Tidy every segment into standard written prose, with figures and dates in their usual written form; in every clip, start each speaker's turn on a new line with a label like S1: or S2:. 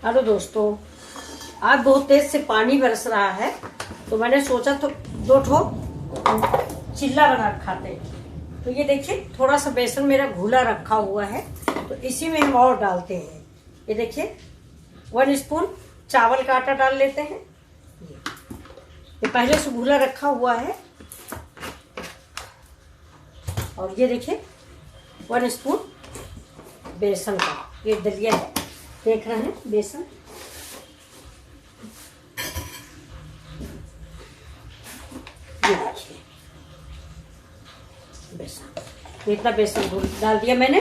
S1: Hello दोस्तों, आज बहुत तेज से पानी बरस रहा है तो मैंने सोचा तो दो ठो चिल्ला बना खाते हैं। तो ये देखिए थोड़ा सा बेसन मेरा घुला रखा हुआ है तो इसी में हम और डालते हैं। ये देखिए 1 स्पून चावल का आटा डाल लेते हैं। ये पहले से घुला रखा हुआ है। और ये देखिए 1 स्पून बेसन का ये दलिया है, देख रहे हैं बेसन। ये देखिए बेसन, इतना बेसन घोल डाल दिया मैंने।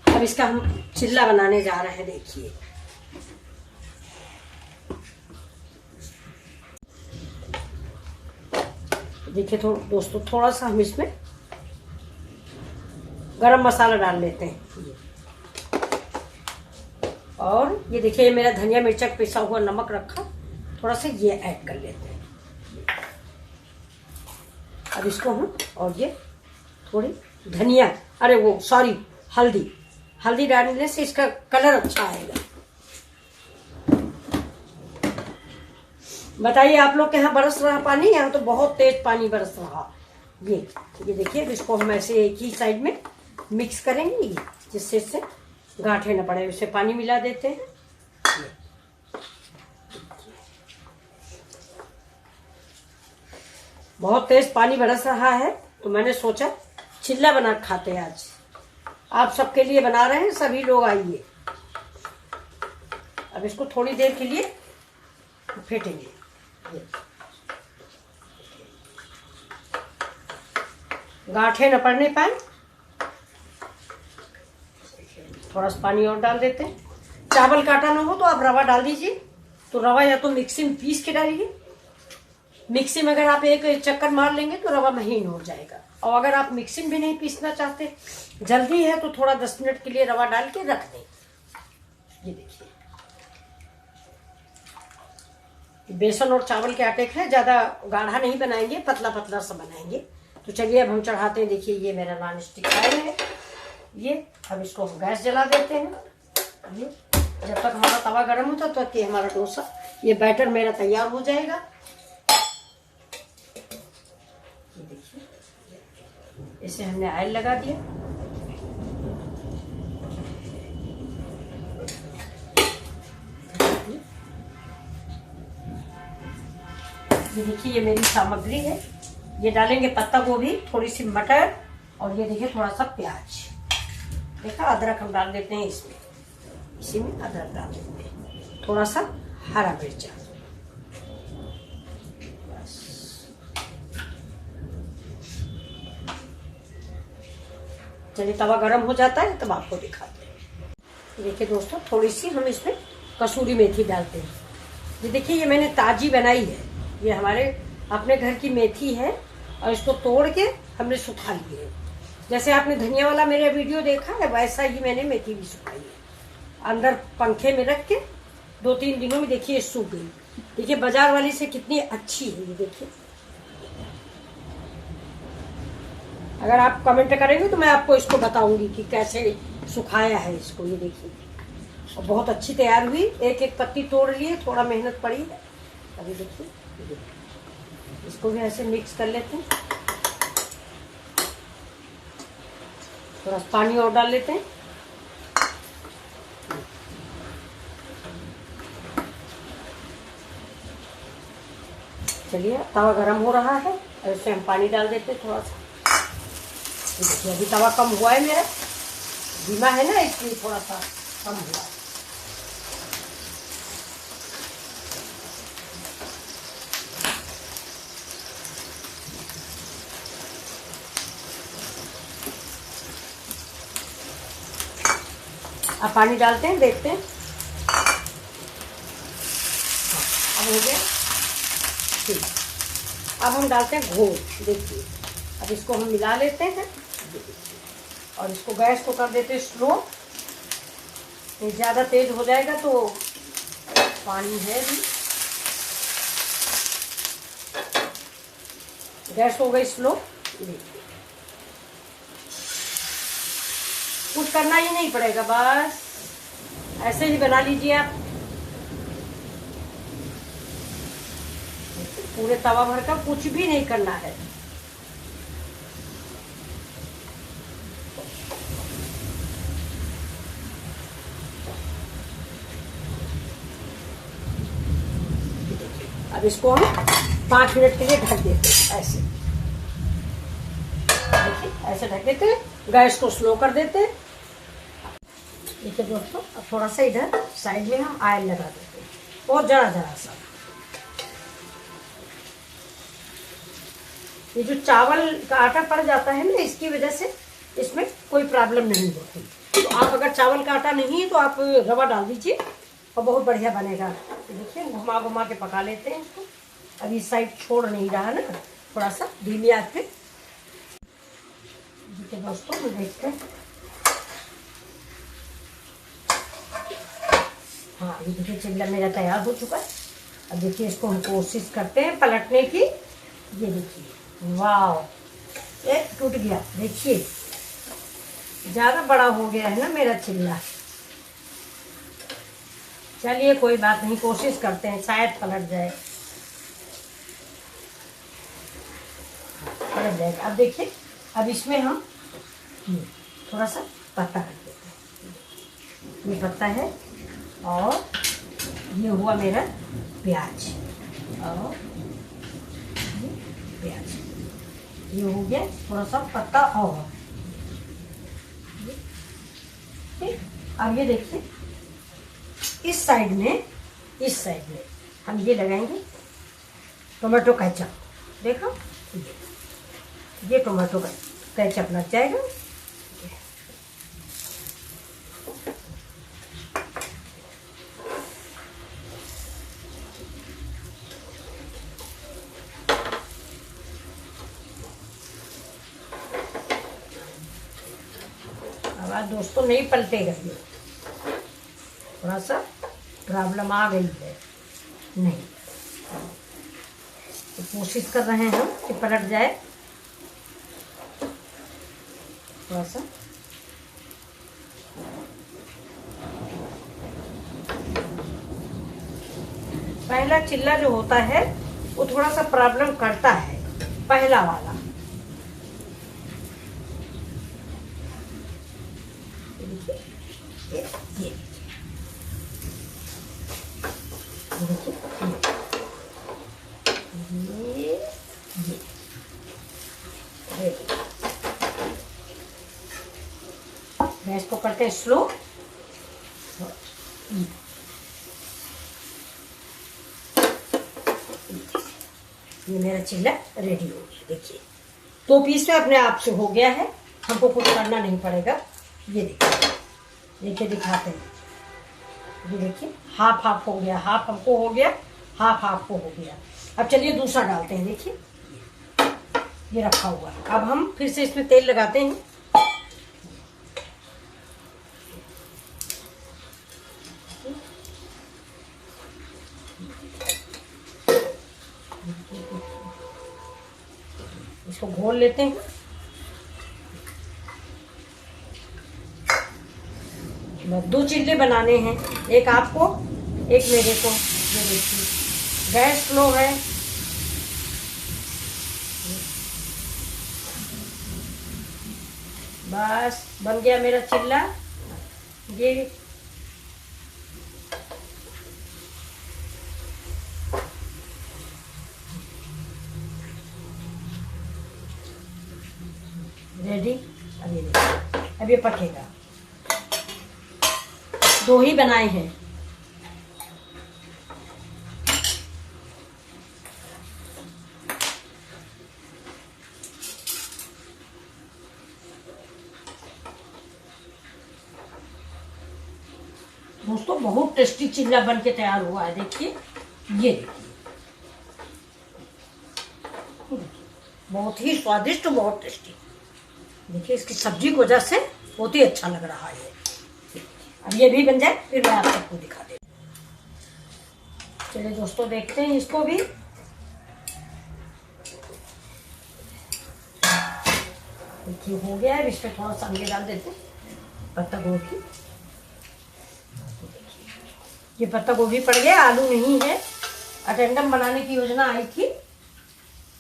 S1: अब इसका हम चिल्ला बनाने जा रहे हैं। देखिए देखिए दोस्तों थोड़ा सा हम इसमें गरम मसाला डाल लेते हैं। और ये देखिए मेरा धनिया मिर्चा पिसा हुआ नमक रखा, थोड़ा सा ये ऐड कर लेते हैं। अब इसको हम और ये थोड़ी धनिया हल्दी डालने से इसका कलर अच्छा आएगा। बताइए आप लोग के यहाँ बरस रहा पानी? यहाँ तो बहुत तेज पानी बरस रहा। ये देखिए इसको हम ऐसे एक ही साइड में मिक्स करेंगे जिससे इससे गांठे न पड़े। उसे पानी मिला देते हैं। बहुत तेज पानी बरस रहा है तो मैंने सोचा चिल्ला बना खाते हैं आज। आप सबके लिए बना रहे हैं, सभी लोग आइए। अब इसको थोड़ी देर के लिए फेंटेंगे। गांठे न पड़ने पाए। थोड़ा सा पानी और डाल देते हैं। चावल का आटा ना हो तो आप रवा डाल दीजिए। तो रवा या तो मिक्सी में पीस के डालिए। मिक्सी में अगर आप एक चक्कर मार लेंगे तो रवा महीन हो जाएगा। और अगर आप मिक्सी में भी नहीं पीसना चाहते, जल्दी है, तो थोड़ा 10 मिनट के लिए रवा डाल के रख दें। ये देखिए बेसन और चावल के आटे का ज्यादा गाढ़ा नहीं बनाएंगे, पतला पतला सा बनाएंगे। तो चलिए अब हम चढ़ाते हैं। देखिए ये मेरा नॉन स्टिक पैन है। ये अब इसको हम गैस जला देते हैं। ये जब तक हमारा तवा गर्म होता है तो हमारा डोसा, ये बैटर मेरा तैयार हो जाएगा। ये देखिए इसे हमने ऑयल लगा दिया। ये देखिए ये मेरी सामग्री है। ये डालेंगे पत्ता गोभी, थोड़ी सी मटर और ये देखिए थोड़ा सा प्याज। देखा अदरक हम डाल देते हैं इसमें, इसी में अदरक डाल देते हैं, थोड़ा सा हरा मिर्चा। बस चलिए तवा गरम हो जाता है तब आपको दिखाते हैं। देखिए दोस्तों थोड़ी सी हम इसमें कसूरी मेथी डालते हैं। ये देखिए ये मैंने ताजी बनाई है। ये हमारे अपने घर की मेथी है और इसको तोड़ के हमने सुखा ली है। जैसे आपने धनिया वाला मेरा वीडियो देखा है वैसा ही मैंने मेथी भी सुखाई है। अंदर पंखे में रख के 2-3 दिनों में देखिए सूख गई। देखिए बाजार वाली से कितनी अच्छी है। ये देखिए अगर आप कमेंट करेंगे तो मैं आपको इसको बताऊंगी कि कैसे सुखाया है इसको। ये देखिए और बहुत अच्छी तैयार हुई। एक एक पत्ती तोड़ लिए, थोड़ा मेहनत पड़ी है। अभी देखिए इसको भी ऐसे मिक्स कर लेते हैं। थोड़ा पानी और डाल लेते हैं। चलिए तवा गरम हो रहा है और इसमें हम पानी डाल देते हैं थोड़ा सा। देखिए अभी तवा कम हुआ है मेरा, धीमा है ना इसलिए थोड़ा सा कम हुआ है। अब पानी डालते हैं, देखते हैं। अब हो गया ठीक। अब हम डालते हैं घोल। देखिए अब इसको हम मिला लेते हैं और इसको गैस को कर देते हैं स्लो। ये ज़्यादा तेज हो जाएगा तो पानी है भी। गैस हो गई स्लो। देखिए कुछ करना ही नहीं पड़ेगा, बस ऐसे ही बना लीजिए आप। पूरे तवा भर कर कुछ भी नहीं करना है। अब इसको हम 5 मिनट के लिए ढक देते हैं। ऐसे देखिए, ऐसे ढक देते हैं, गैस को स्लो कर देते हैं। देखिए दोस्तों, अब थोड़ा सा इधर साइड में हम ऑयल लगा देते हैं और जरा जरा सा। ये जो चावल का आटा पड़ जाता है ना, इसकी वजह से इसमें कोई प्रॉब्लम नहीं होती। तो आप अगर चावल का आटा नहीं है तो आप रवा डाल दीजिए और बहुत बढ़िया बनेगा। तो देखिए, घुमा घुमा के पका लेते हैं इसको। अभी साइड छोड़ नहीं रहा ना, थोड़ा सा धीमी आंच पे। देखिए दोस्तों, हम देखते हैं। हाँ, ये देखिए चिल्ला मेरा तैयार हो चुका है। अब देखिए, इसको हम कोशिश करते हैं पलटने की। ये देखिए, वाह, ये टूट गया। देखिए, ज़्यादा बड़ा हो गया है ना मेरा चिल्ला। चलिए कोई बात नहीं, कोशिश करते हैं, शायद पलट जाए। पलट जाएगा। अब देखिए, अब इसमें हम थोड़ा सा पत्ता रख देते हैं। ये पत्ता है और ये हुआ मेरा प्याज, और ये प्याज, ये हो गया थोड़ा सा पत्ता। और अब ये देखिए, इस साइड में हम ये लगाएंगे टोमेटो केचप। देखो, ये टोमेटो केचप लग जाएगा। अब दोस्तों नहीं पलटेगा, ये थोड़ा सा प्रॉब्लम आ गई है। नहीं, तो कोशिश कर रहे हैं हम कि पलट जाए थोड़ा सा। पहला चिल्ला जो होता है वो थोड़ा सा प्रॉब्लम करता है, पहला वाला। गैस को करते हैं स्लो। ये मेरा चिल्ला रेडी हो गया। देखिए, 2 पीस में अपने आप से हो गया है, हमको कुछ करना नहीं पड़ेगा। ये देखिए दिखाते हैं। ये देखिए, हाफ हाफ हो गया, हाफ हमको हो गया, हाफ हाफ को हो गया। अब चलिए दूसरा डालते हैं। देखिए, ये रखा हुआ है। अब हम फिर से इसमें तेल लगाते हैं। इसको घोल लेते हैं। बस 2 चिल्ले बनाने हैं, एक आपको, एक मेरे को। ये देखिए, गैस स्लो है। बस बन गया मेरा चिल्ला। ये रेडी। अब ये पकेगा। 2 ही बनाए हैं। दोस्तों, बहुत टेस्टी चिल्ला बन के तैयार हुआ है। देखिए, ये देखिए, बहुत ही स्वादिष्ट, बहुत टेस्टी। देखिए, इसकी सब्जी की वजह से बहुत ही अच्छा लग रहा है। अब ये भी बन जाए फिर मैं आप सबको दिखा देती हूँ। चलिए दोस्तों, देखते हैं इसको भी। देखिए, हो गया है। इसमें थोड़ा सा ये डाल देते हैं पत्ता गोभी। ये पत्ता गोभी पड़ गया, आलू नहीं है। अटेंडम बनाने की योजना आई थी,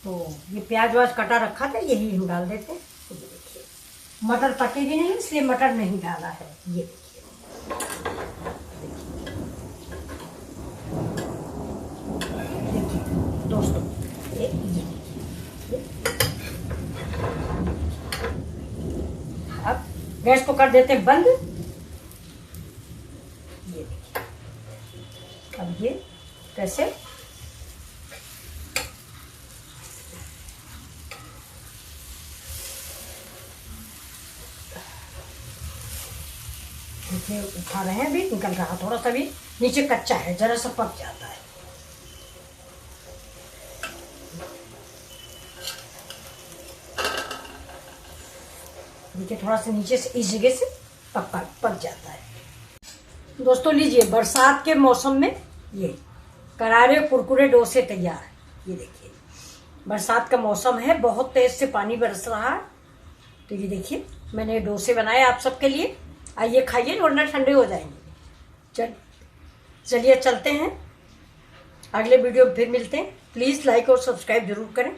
S1: तो ये प्याज वाज कटा रखा था, यही हम डाल देते हैं। तो ये देखिए मटर पकेगी नहीं, इसलिए मटर नहीं डाला है। ये देखिए दोस्तों, ये अब गैस को कर देते हैं बंद। ये देखिए अब ये कैसे देखिए उठा रहे हैं, अभी निकल रहा, थोड़ा सा भी नीचे कच्चा है, जरा सा पक जाता है। देखिए थोड़ा सा नीचे से इस जगह से पक जाता है। दोस्तों लीजिए, बरसात के मौसम में ये करारे कुरकुरे डोसे तैयार। ये देखिए बरसात का मौसम है, बहुत तेज से पानी बरस रहा है। तो ये देखिए मैंने डोसे बनाए आप सबके लिए, आइए खाइए वरना ठंडे हो जाएंगे। चलिए चलते हैं, अगले वीडियो में फिर मिलते हैं। प्लीज़ लाइक और सब्सक्राइब जरूर करें।